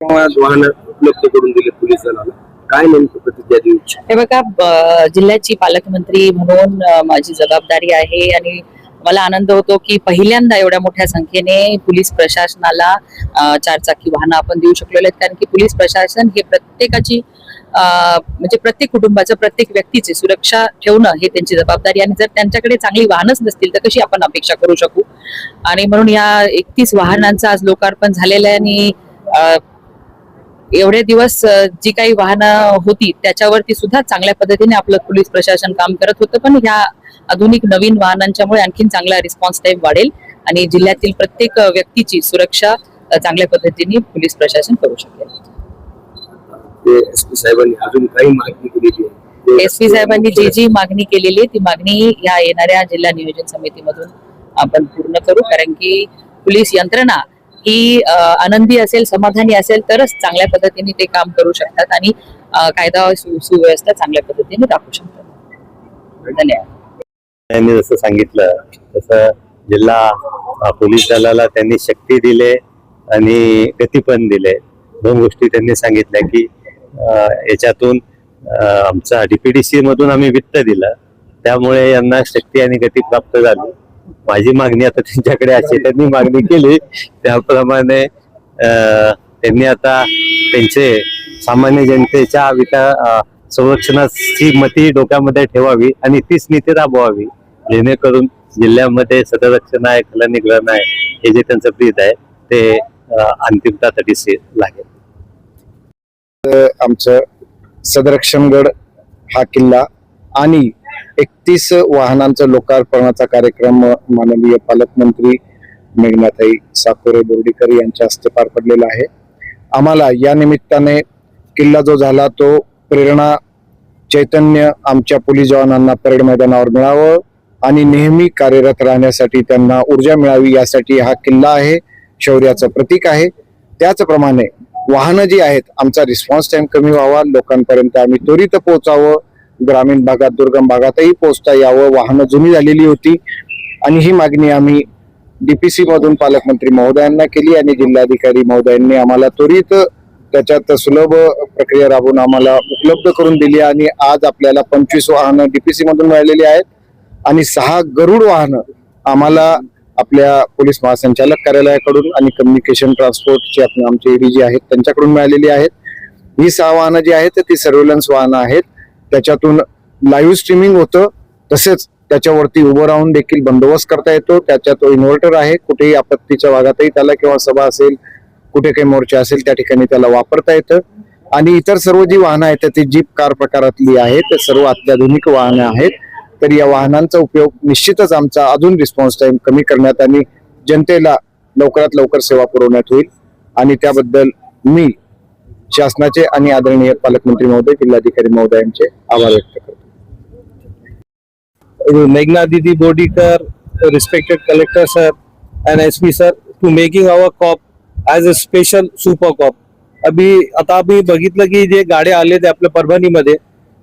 प्रमाणात वाहन उपलब्ध करून दिले पोलीस दलाला, काय नेमकं प्रतिक्रिया देऊ इच्छिता? हे बघा, जिल्ह्याची पालकमंत्री म्हणून माझी जबाबदारी आहे आणि मला आनंद होतो की पहिल्यांदा एवढ्या मोठ्या संख्येने पोलीस प्रशासनाला चारचाकी वाहनं आपण देऊ शकलेलो आहेत. कारण की पोलीस प्रशासन हे प्रत्येकाची म्हणजे प्रत्येक कुटुंबाचं, प्रत्येक व्यक्तीची सुरक्षा ठेवणं हे त्यांची जबाबदारी. आणि जर त्यांच्याकडे चांगली वाहनच नसतील तर कशी आपण अपेक्षा करू शकू. आणि म्हणून या 31 वाहनांचं आज लोकार्पण झालेलं आहे. आणि एवढे दिवस जी काही वाहनं होती त्याच्यावरती सुद्धा चांगल्या पद्धतीने आपलं पोलीस प्रशासन काम करत होतं. पण ह्या आधुनिक नवीन वाहनांच्यामुळे आणखीन चांगला रिस्पॉन्स टाइम वाढेल आणि जिल्ह्यातील प्रत्येक व्यक्तीची सुरक्षा चांगल्या पद्धतीने पोलीस प्रशासन करू शकेल. एसपी साहेबांनी अजून काही मागणी केलेली आहे? एसपी साहेबांनी जी मागणी केलेली आहे ती मागणी या येणाऱ्या जिल्हा नियोजन समितीमधून आपण पूर्ण करू. कारण की पोलीस यंत्रणा ही आनंदी असेल, समाधानी असेल तरच चांगल्या पद्धतीने ते काम करू शकतात आणि कायदा सुव्यवस्था चांगल्या पद्धतीने राखू शकतात. धन्यवाद. त्यांनी जसं सांगितलं तसं जिल्हा पोलीस दलाला त्यांनी शक्ती दिले आणि गती पण दिले. दोन गोष्टी त्यांनी सांगितल्या की याच्यातून आमचा डीपीडीसी मधून आम्ही वित्त दिलं, त्यामुळे यांना शक्ती आणि गती प्राप्त झाली. माझी मागणी आता त्यांच्याकडे अशी त्यांनी मागणी केली त्याप्रमाणे त्यांनी आता त्यांचे सामान्य जनतेच्या संरक्षणाची मती डोक्यामध्ये ठेवावी आणि तीच नीती राबवावी, जेणेकरून जिल्ह्यामध्ये सदरक्षण आहे, खलनिग्रहण आहे, हे जे त्यांचं ब्रीद आहे ते अंतिमता तडीसी लागेल. आमचं सदरक्षणगड हा किल्ला आणि 31 वाहनांचं लोकार्पणाचा कार्यक्रम माननीय पालकमंत्री मेघनाताई साकोरे बोर्डीकर यांच्या हस्ते पार पडलेला आहे. आम्हाला या निमित्ताने किल्ला जो झाला तो प्रेरणा, चैतन्य आमच्या पोलीस जवानांना परेड मैदानावर मिळावं आणि नेहमी कार्यरत राहण्यासाठी त्यांना ऊर्जा मिळावी यासाठी हा किल्ला आहे, शौर्याचं प्रतीक आहे. त्याचप्रमाणे वाहनं जी आहेत, आमचा रिस्पॉन्स टाइम कमी व्हावा, लोकांपर्यंत आम्ही त्वरित पोहोचावं, ग्रामीण भागात, दुर्गम भागातही पोहोचता यावं. वाहनं जुनी झालेली होती आणि ही मागणी आम्ही डीपीसी मधून पालकमंत्री महोदयांना केली आणि जिल्हाधिकारी महोदयांनी आम्हाला त्वरित त्याच्यात सुलभ प्रक्रिया राबवून आम्हाला उपलब्ध करून दिली. आणि आज आपल्याला 25 वाहनं डीपीसी मधून मिळालेली आहेत आणि 6 गरुड वाहनं आम्हाला आपल्या पोलीस महासंचालक कार्यालयाकडून आणि कम्युनिकेशन ट्रान्सपोर्टचे आमचे एडीजी आहेत त्यांच्याकडून मिळालेली आहेत. ही 6 वाहनं जी आहेत ती सर्व्हेलन्स वाहनं आहेत. त्याच्यातून लाईव्ह स्ट्रीमिंग होतं, तसेच त्याच्यावरती उभं राहून देखील बंदोबस्त करता येतो. त्याच्यात इन्व्हर्टर आहे, कुठेही आपत्तीच्या भागातही त्याला किंवा सभा असेल, कुठे काही मोर्चा असेल त्या ठिकाणी त्याला वापरता येतं. आणि इतर सर्व जी वाहनं आहेत ती जीप कार प्रकारातली आहेत, सर्व अत्याधुनिक वाहनं आहेत. तर या वाहनांचा उपयोग निश्चितच आमचा अजून रिस्पॉन्स टाइम कमी करण्यात आणि जनतेला लवकरात लवकर सेवा पुरवण्यात होईल. आणि त्याबद्दल मी शासनाचे आणि आदरणीय पालकमंत्री महोदय, जिल्हाधिकारी महोदयांचे आभार व्यक्त करतो. Meghna Didi Bodikar, respected collector sir and SP sir, to making our cop as a special super cop. आता आम्ही बघितलं की जे गाड्या आले ते आपल्या परभणीमध्ये,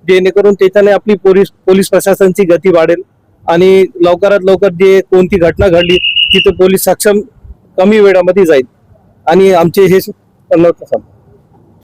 जेणेकरून त्याच्याने आपली पोलीस प्रशासनाची गती वाढेल आणि लवकरात लवकर जे कोणती घटना घडली तिथे पोलीस सक्षम कमी वेळामध्ये जाईल आणि आमचे हे